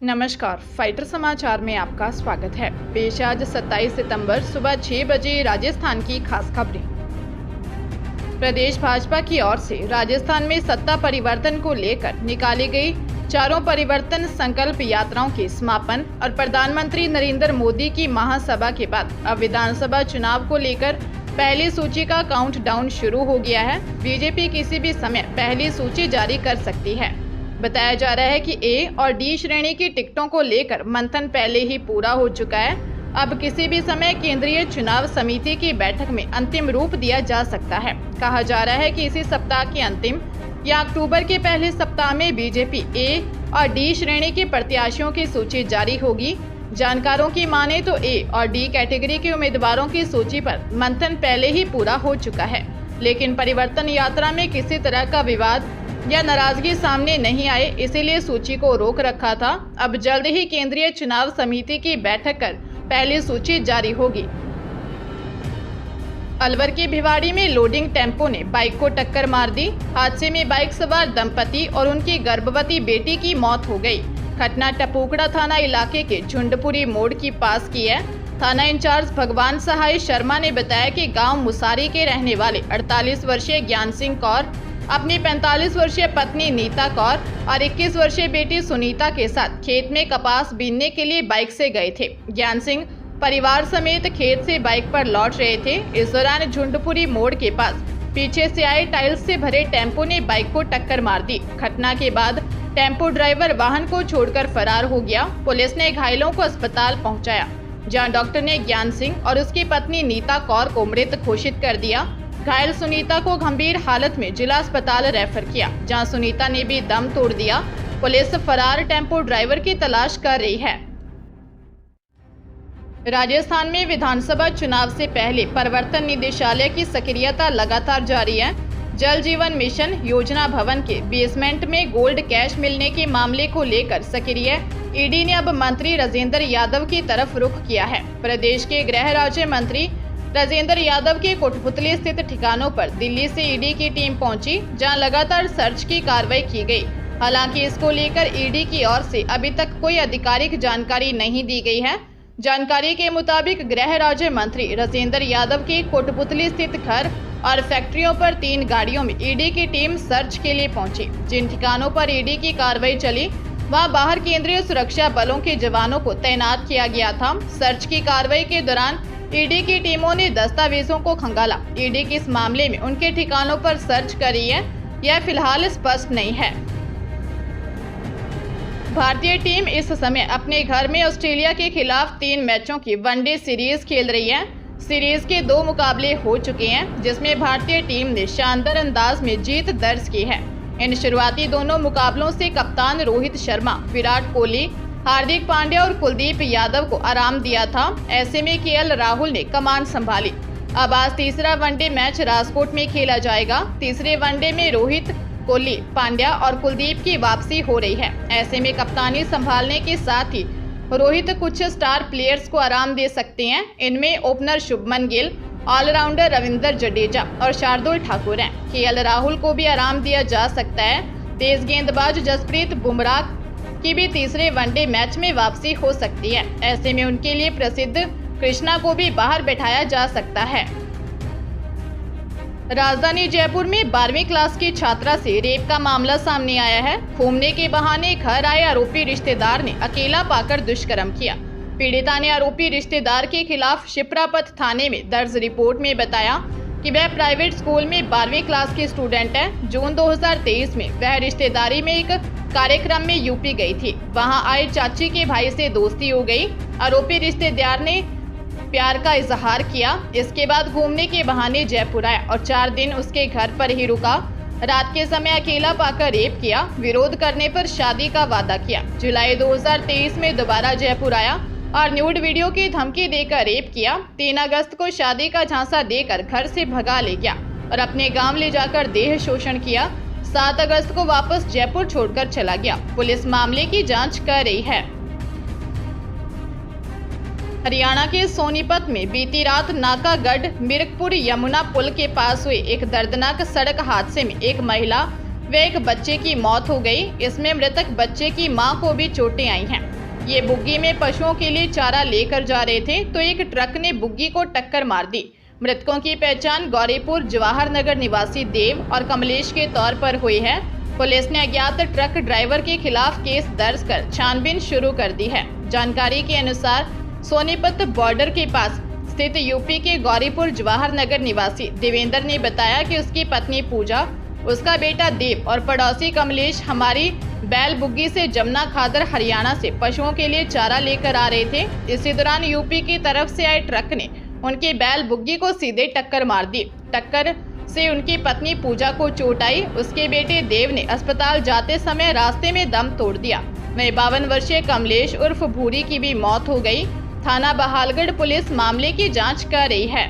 नमस्कार, फाइटर समाचार में आपका स्वागत है। पेश आज 27 सितंबर सुबह 6 बजे राजस्थान की खास खबरें। प्रदेश भाजपा की ओर से राजस्थान में सत्ता परिवर्तन को लेकर निकाली गई चारों परिवर्तन संकल्प यात्राओं के समापन और प्रधानमंत्री नरेंद्र मोदी की महासभा के बाद अब विधानसभा चुनाव को लेकर पहली सूची का काउंटडाउन शुरू हो गया है। बीजेपी किसी भी समय पहली सूची जारी कर सकती है। बताया जा रहा है कि ए और डी श्रेणी की टिकटों को लेकर मंथन पहले ही पूरा हो चुका है। अब किसी भी समय केंद्रीय चुनाव समिति की बैठक में अंतिम रूप दिया जा सकता है। कहा जा रहा है कि इसी सप्ताह के अंतिम या अक्टूबर के पहले सप्ताह में बीजेपी ए और डी श्रेणी के प्रत्याशियों की सूची जारी होगी। जानकारों की माने तो ए और डी कैटेगरी के उम्मीदवारों की सूची पर मंथन पहले ही पूरा हो चुका है, लेकिन परिवर्तन यात्रा में किसी तरह का विवाद या नाराजगी सामने नहीं आए, इसीलिए सूची को रोक रखा था। अब जल्द ही केंद्रीय चुनाव समिति की बैठक कर पहली सूची जारी होगी। अलवर के भिवाड़ी में लोडिंग टेम्पो ने बाइक को टक्कर मार दी। हादसे में बाइक सवार दंपति और उनकी गर्भवती बेटी की मौत हो गई। घटना टपूकड़ा थाना इलाके के झुंडपुरी मोड़ के पास की है। थाना इंचार्ज भगवान सहाय शर्मा ने बताया कि गांव मुसारी के रहने वाले 48 वर्षीय ज्ञान सिंह कौर अपनी 45 वर्षीय पत्नी नीता कौर और 21 वर्षीय बेटी सुनीता के साथ खेत में कपास बीनने के लिए बाइक से गए थे। ज्ञान सिंह परिवार समेत खेत से बाइक पर लौट रहे थे। इस दौरान झुंडपुरी मोड़ के पास पीछे से आए टाइल्स से भरे टेम्पो ने बाइक को टक्कर मार दी। घटना के बाद टेम्पो ड्राइवर वाहन को छोड़कर फरार हो गया। पुलिस ने घायलों को अस्पताल पहुंचाया, जहां डॉक्टर ने ज्ञान सिंह और उसकी पत्नी नीता कौर को मृत घोषित कर दिया। घायल सुनीता को गंभीर हालत में जिला अस्पताल रेफर किया, जहां सुनीता ने भी दम तोड़ दिया। पुलिस फरार टेम्पो ड्राइवर की तलाश कर रही है। राजस्थान में विधानसभा चुनाव से पहले प्रवर्तन निदेशालय की सक्रियता लगातार जारी है। जल जीवन मिशन योजना भवन के बेसमेंट में गोल्ड कैश मिलने के मामले को लेकर सक्रिय ईडी ने अब मंत्री राजेंद्र यादव की तरफ रुख किया है। प्रदेश के गृह राज्य मंत्री राजेंद्र यादव के कोटपुतली स्थित ठिकानों पर दिल्ली से ईडी की टीम पहुंची, जहां लगातार सर्च की कार्रवाई की गई। हालांकि इसको लेकर ईडी की ओर से अभी तक कोई आधिकारिक जानकारी नहीं दी गई है। जानकारी के मुताबिक गृह राज्य मंत्री राजेंद्र यादव के कोटपुतली स्थित घर और फैक्ट्रियों पर 3 गाड़ियों में ईडी की टीम सर्च के लिए पहुंची। जिन ठिकानों पर ईडी की कार्रवाई चली, वहां बाहर केंद्रीय सुरक्षा बलों के जवानों को तैनात किया गया था। सर्च की कार्रवाई के दौरान ईडी की टीमों ने दस्तावेजों को खंगाला। ईडी किस मामले में उनके ठिकानों पर सर्च कर रही है, यह फिलहाल स्पष्ट नहीं है। भारतीय टीम इस समय अपने घर में ऑस्ट्रेलिया के खिलाफ 3 मैचों की वनडे सीरीज खेल रही है। सीरीज के 2 मुकाबले हो चुके हैं, जिसमें भारतीय टीम ने शानदार अंदाज में जीत दर्ज की है। इन शुरुआती दोनों मुकाबलों से कप्तान रोहित शर्मा, विराट कोहली, हार्दिक पांड्या और कुलदीप यादव को आराम दिया था। ऐसे में केएल राहुल ने कमान संभाली। अब आज तीसरा वनडे मैच राजकोट में खेला जाएगा। तीसरे वनडे में रोहित, कोहली, पांड्या और कुलदीप की वापसी हो रही है। ऐसे में कप्तानी संभालने के साथ ही रोहित कुछ स्टार प्लेयर्स को आराम दे सकते हैं। इनमें ओपनर शुभमन गिल, ऑलराउंडर रविंद्र जडेजा और शार्दुल ठाकुर हैं। केएल राहुल को भी आराम दिया जा सकता है। तेज गेंदबाज जसप्रीत बुमराह की भी तीसरे वनडे मैच में वापसी हो सकती है। ऐसे में उनके लिए प्रसिद्ध कृष्णा को भी बाहर बैठाया जा सकता है। राजधानी जयपुर में 12वीं क्लास की छात्रा से रेप का मामला सामने आया है। घूमने के बहाने घर आए आरोपी रिश्तेदार ने अकेला पाकर दुष्कर्म किया। पीड़िता ने आरोपी रिश्तेदार के खिलाफ शिप्रापथ थाने में दर्ज रिपोर्ट में बताया कि वह प्राइवेट स्कूल में 12वीं क्लास की स्टूडेंट है। जून 2023 में वह रिश्तेदारी में एक कार्यक्रम में यूपी गई थी। वहां आए चाची के भाई से दोस्ती हो गई। आरोपी रिश्तेदार ने प्यार का इजहार किया। इसके बाद घूमने के बहाने जयपुर आया और 4 दिन उसके घर पर ही रुका। रात के समय अकेला पाकर रेप किया। विरोध करने पर शादी का वादा किया। जुलाई 2023 में दोबारा जयपुर आया और न्यूड वीडियो की धमकी देकर रेप किया। 3 अगस्त को शादी का झांसा देकर घर से भगा ले गया और अपने गांव ले जाकर देह शोषण किया। 7 अगस्त को वापस जयपुर छोड़कर चला गया। पुलिस मामले की जांच कर रही है। हरियाणा के सोनीपत में बीती रात नाकागढ़ मिर्कपुर यमुना पुल के पास हुए एक दर्दनाक सड़क हादसे में एक महिला व एक बच्चे की मौत हो गई। इसमें मृतक बच्चे की मां को भी चोटें आई हैं। ये बुग्गी में पशुओं के लिए चारा लेकर जा रहे थे तो एक ट्रक ने बुग्गी को टक्कर मार दी। मृतकों की पहचान गौरीपुर जवाहर नगर निवासी देव और कमलेश के तौर पर हुई है। पुलिस ने अज्ञात ट्रक ड्राइवर के खिलाफ केस दर्ज कर छानबीन शुरू कर दी है। जानकारी के अनुसार सोनीपत बॉर्डर के पास स्थित यूपी के गौरीपुर जवाहर नगर निवासी देवेंद्र ने बताया कि उसकी पत्नी पूजा, उसका बेटा देव और पड़ोसी कमलेश हमारी बैल बुग्गी से जमुना खादर हरियाणा से पशुओं के लिए चारा लेकर आ रहे थे। इसी दौरान यूपी की तरफ से आए ट्रक ने उनकी बैल बुग्गी को सीधे टक्कर मार दी। टक्कर से उनकी पत्नी पूजा को चोट आई। उसके बेटे देव ने अस्पताल जाते समय रास्ते में दम तोड़ दिया। वहीं 52 वर्षीय कमलेश उर्फ भूरी की भी मौत हो गई। थाना बहालगढ़ पुलिस मामले की जांच कर रही है।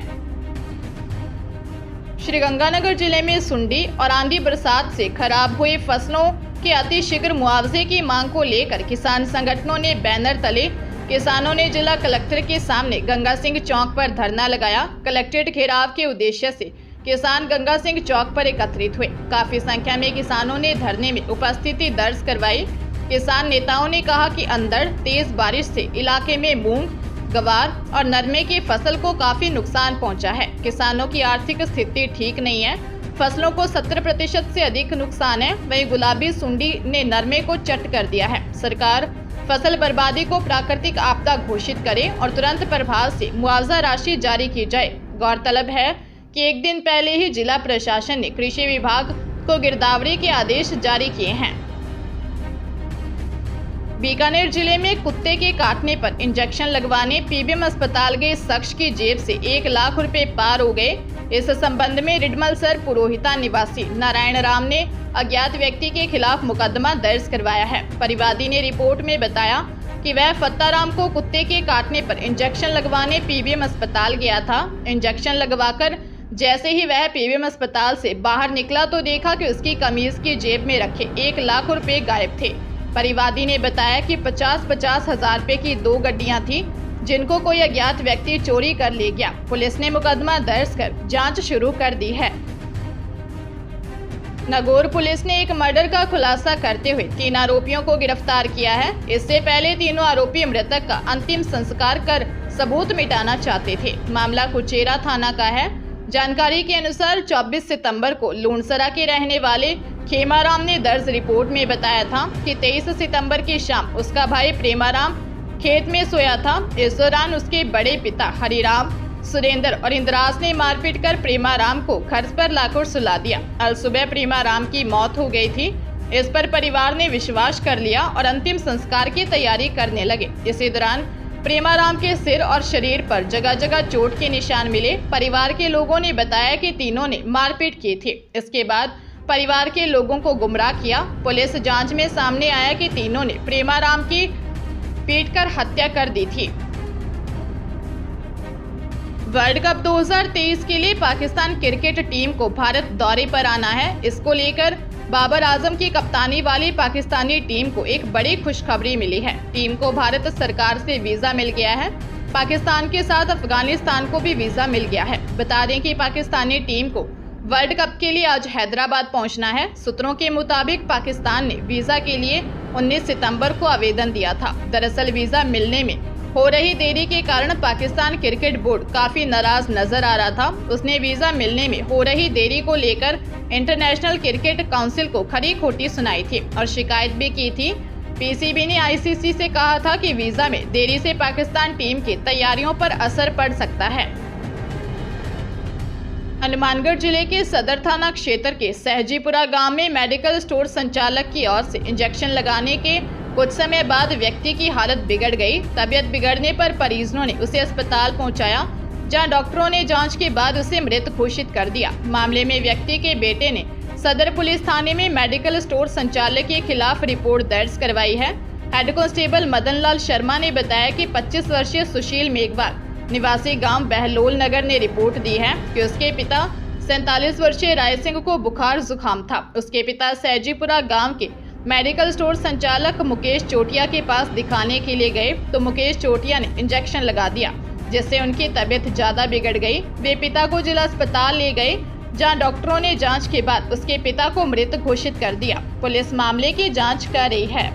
श्रीगंगानगर जिले में सुंडी और आंधी बरसात से खराब हुई फसलों के अतिशीघ्र मुआवजे की मांग को लेकर किसान संगठनों ने बैनर तले किसानों ने जिला कलेक्टर के सामने गंगा सिंह चौक पर धरना लगाया। कलेक्ट्रेट घेराव के उद्देश्य से किसान गंगा सिंह चौक पर एकत्रित हुए। काफी संख्या में किसानों ने धरने में उपस्थिति दर्ज करवाई। किसान नेताओं ने कहा कि अंधड़ तेज बारिश से इलाके में मूंग, गवार और नरमे की फसल को काफी नुकसान पहुंचा है। किसानों की आर्थिक स्थिति ठीक नहीं है। फसलों को 70% से अधिक नुकसान है। वहीं गुलाबी सुंडी ने नरमे को चट कर दिया है। सरकार फसल बर्बादी को प्राकृतिक आपदा घोषित करे और तुरंत प्रभाव से मुआवजा राशि जारी की जाए। गौरतलब है कि एक दिन पहले ही जिला प्रशासन ने कृषि विभाग को गिरदावरी के आदेश जारी किए हैं। बीकानेर जिले में कुत्ते के काटने पर इंजेक्शन लगवाने पीबीएम अस्पताल गए शख्स की जेब से 1 लाख रुपए पार हो गए। इस संबंध में रिडमलसर पुरोहिता निवासी नारायण राम ने अज्ञात व्यक्ति के खिलाफ मुकदमा दर्ज करवाया है। परिवादी ने रिपोर्ट में बताया कि वह फत्ताराम को कुत्ते के काटने पर इंजेक्शन लगवाने पीबीएम अस्पताल गया था। इंजेक्शन लगवाकर जैसे ही वह पीबीएम अस्पताल से बाहर निकला तो देखा कि उसकी कमीज की जेब में रखे 1 लाख रुपए गायब थे। परिवादी ने बताया कि 50-50 हजार रुपए की 2 गड्डियां थी जिनको कोई अज्ञात व्यक्ति चोरी कर ले गया। पुलिस ने मुकदमा दर्ज कर जांच शुरू कर दी है। नागौर पुलिस ने एक मर्डर का खुलासा करते हुए 3 आरोपियों को गिरफ्तार किया है। इससे पहले तीनों आरोपी मृतक का अंतिम संस्कार कर सबूत मिटाना चाहते थे। मामला कुचेरा थाना का है। जानकारी के अनुसार 24 सितंबर को लूणसरा के रहने वाले खेमाराम ने दर्ज रिपोर्ट में बताया था कि 23 सितंबर की शाम उसका भाई प्रेमाराम खेत में सोया था। इस दौरान उसके बड़े पिता हरिराम, सुरेंद्र और इंद्रास ने मारपीट कर प्रेमाराम को खर्च पर लाकर सुला दिया। कल सुबह प्रेमाराम की मौत हो गई थी। इस पर परिवार ने विश्वास कर लिया और अंतिम संस्कार की तैयारी करने लगे। इसी दौरान प्रेमाराम के सिर और शरीर पर जगह जगह चोट के निशान मिले। परिवार के लोगों ने बताया कि तीनों ने मारपीट की थी। इसके बाद परिवार के लोगों को गुमराह किया। पुलिस जांच में सामने आया कि तीनों ने प्रेमाराम की पीटकर हत्या कर दी थी। वर्ल्ड कप 2023 के लिए पाकिस्तान क्रिकेट टीम को भारत दौरे पर आना है। इसको लेकर बाबर आजम की कप्तानी वाली पाकिस्तानी टीम को एक बड़ी खुशखबरी मिली है। टीम को भारत सरकार से वीजा मिल गया है। पाकिस्तान के साथ अफगानिस्तान को भी वीजा मिल गया है। बता दें कि पाकिस्तानी टीम को वर्ल्ड कप के लिए आज हैदराबाद पहुंचना है। सूत्रों के मुताबिक पाकिस्तान ने वीजा के लिए 19 सितंबर को आवेदन दिया था। दरअसल वीजा मिलने में हो रही देरी के कारण पाकिस्तान क्रिकेट बोर्ड काफी नाराज नजर आ रहा था। उसने वीजा मिलने में हो रही देरी को लेकर इंटरनेशनल क्रिकेट काउंसिल को खरी खोटी सुनाई थी और शिकायत भी की थी। पीसीबी ने आईसीसी से कहा था कि वीजा में देरी से पाकिस्तान टीम की तैयारियों पर असर पड़ सकता है। हनुमानगढ़ जिले के सदर थाना क्षेत्र के सहजीपुरा गांव में मेडिकल स्टोर संचालक की ओर से इंजेक्शन लगाने के कुछ समय बाद व्यक्ति की हालत बिगड़ गई। तबीयत बिगड़ने पर परिजनों ने उसे अस्पताल पहुंचाया, जहां डॉक्टरों ने जांच के बाद उसे मृत घोषित कर दिया। मामले में व्यक्ति के बेटे ने सदर पुलिस थाने में मेडिकल स्टोर संचालक के खिलाफ रिपोर्ट दर्ज करवाई है। हेड कांस्टेबल मदन लाल शर्मा ने बताया कि 25 वर्षीय सुशील मेघवाल निवासी गांव बहलोल नगर ने रिपोर्ट दी है कि उसके पिता 47 वर्षीय राय सिंह को बुखार जुकाम था। उसके पिता सहजीपुरा गांव के मेडिकल स्टोर संचालक मुकेश चोटिया के पास दिखाने के लिए गए तो मुकेश चोटिया ने इंजेक्शन लगा दिया, जिससे उनकी तबीयत ज्यादा बिगड़ गई। वे पिता को जिला अस्पताल ले गए, जहां डॉक्टरों ने जांच के बाद उसके पिता को मृत घोषित कर दिया। पुलिस मामले की जांच कर रही है।